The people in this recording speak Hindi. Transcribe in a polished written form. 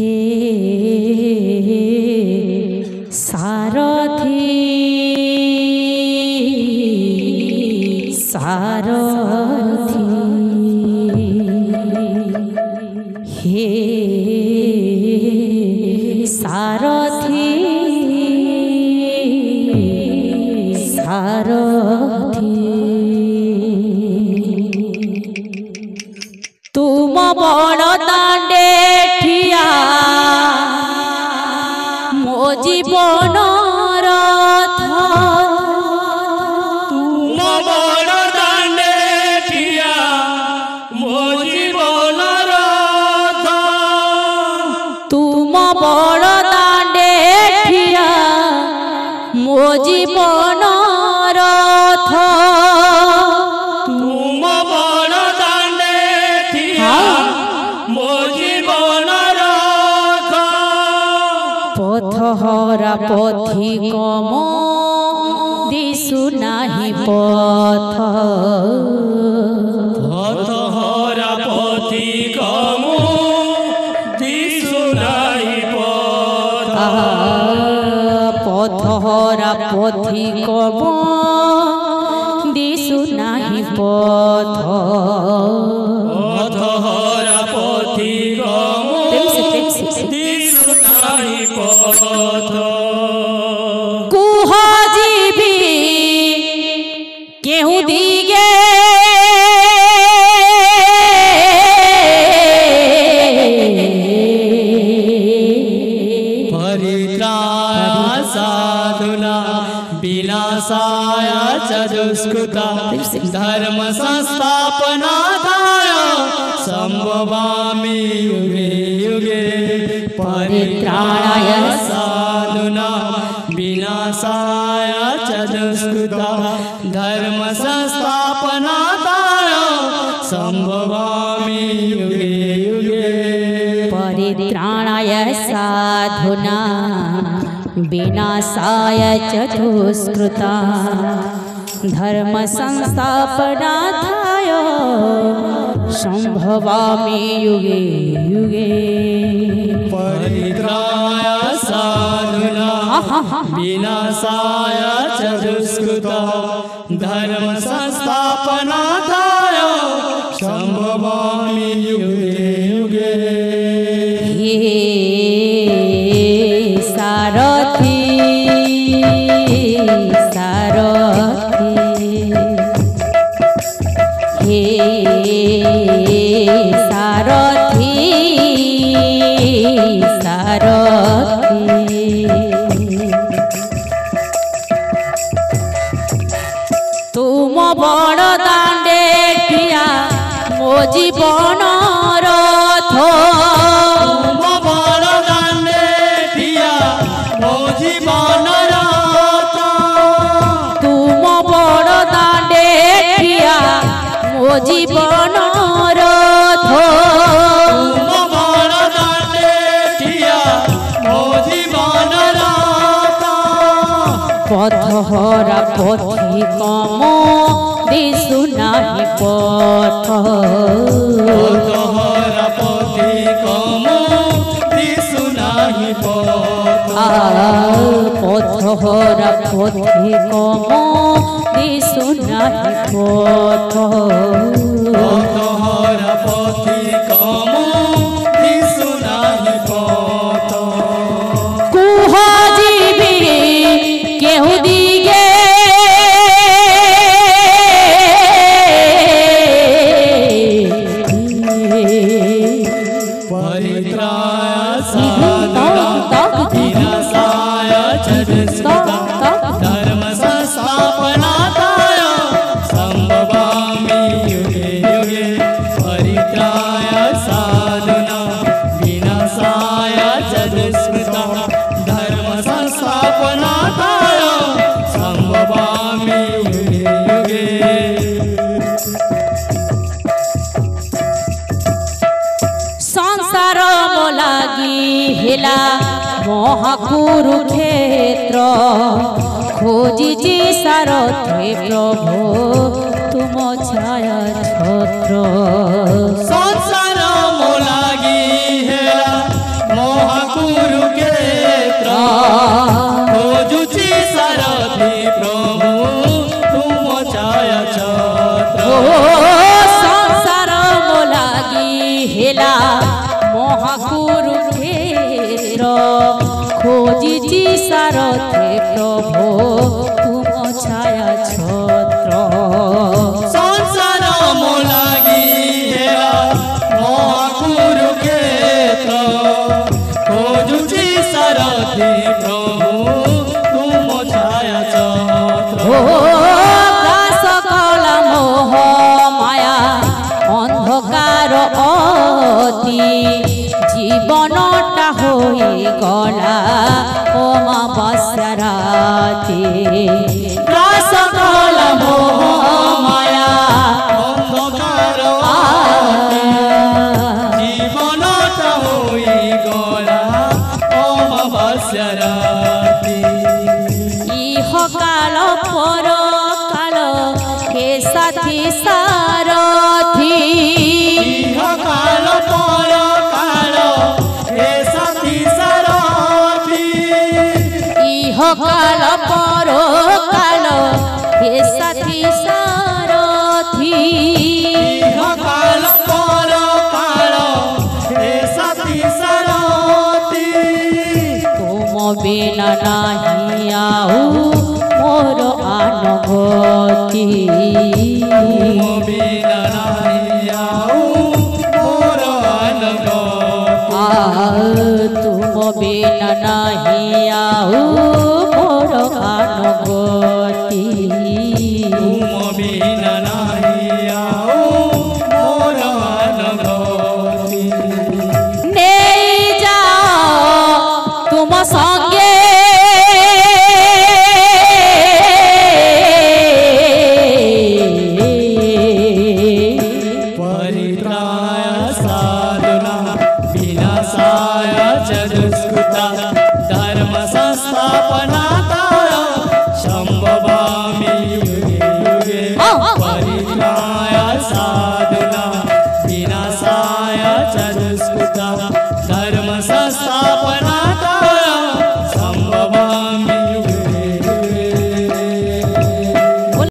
हे सारथी सारथी हे सारथी सारथी तुम बड़ दांडे ठिया मो जीवन रथ तुम बड़ दांडे ठिया मो जीवन रथ तुम बड़ दांडे ठिया मो जीवन रथ तुम बड़ दांडे ठिया मो जीवन रथ पथहरा पथिक मो दिशु नाही पथ पथहरा पथिक मो दिशु नाही पथ पथहरा पथिक मो दिशु नाही पथ पथहरा पथिक मो दिशु नाही पथ कुह जीवी केहू दिगे परित्राणाय साधुना विनाशाय च दुष्कृता धर्म संस्थापनार्थाय संभवामि युगे युगे परित्राणाय साधुना विनाशाय च दुष्कृता धर्म संस्थापनार्थाय संभवामि युगे युगे परित्राणाय साधुना विनाशाय च दुष्कृता धर्म संस्थापनार्थाय संभवामि युगे युगे परित्राणाय साधुना विनाशाय च दुष्कृता धर्म संस्थापनार्थाय संभवामि युगे युगे हे सारथी सारथी हे सारथी सारथी तुम बड़ दांडे ठिया मो जीवन रथ तुम बड़ दांडे ठिया मो जीवन रथ तुम बड़ दांडे ठिया मो जीवन रथ तुम बड़ दांडे ठिया मो जीवन रथ पथहरा पथिक मो दिशु नाही पथ पथहरा पथिक मो दिशु नाही पथ पथहरा पथिक मो दिशु नाही पथ पथहरा पथिक मो दिशु नाही पथ कुह जीवी केहू दिगे परित्राणाय साधुना विनाशाय च दुष्कृता धर्म संस्थापनार्थाय संभवामि युगे युगे परित्राणाय साधुना विनाशाय च दुष्कृता धर्म संस्थापनार्थाय संभवामि युगे युगे संसार मो लागी हेला महाकुरुक्षेत्र खोजिछि सारथी प्रभु तुम छाया छत्र संसार मो लागी हेला মহাকুরুক্ষেত্র খোঁজিছি সারথে প্রভু তুম ছায়া ছত্র संसार मोलागी हेला महाकुरुक्षेत्र खोजुची सारथी प्रभु तुम छाया छत्र ও সকল মোহ মায়া অন্ধকার অতি জীবনটা হয়ে গলা অমাবস্যা রাতে सकल मोह माया अंधकार जीवनटा होई गला अमावास्या राती ইহকাল পরকাল হে সাথী সারথি काल पर काल हे साथी सारथी ইহকাল পরকাল হে সাথী সারথি काल पर काल हे साथी सारथी तुम बिना नहीं आऊ मोर आनगति बिना नहीं आऊ मोर अनगति तुम बिना नहीं आऊ मोर आनगति तुम बिना नहीं आऊ मोर अनगति नहीं जाओ तुम संगे परित्राय साधना विनाशाय च दुष्कृता धर्म संस्थापनाय संभवामि युगे युगे परित्राय साधना विनाशाय च दुष्कृता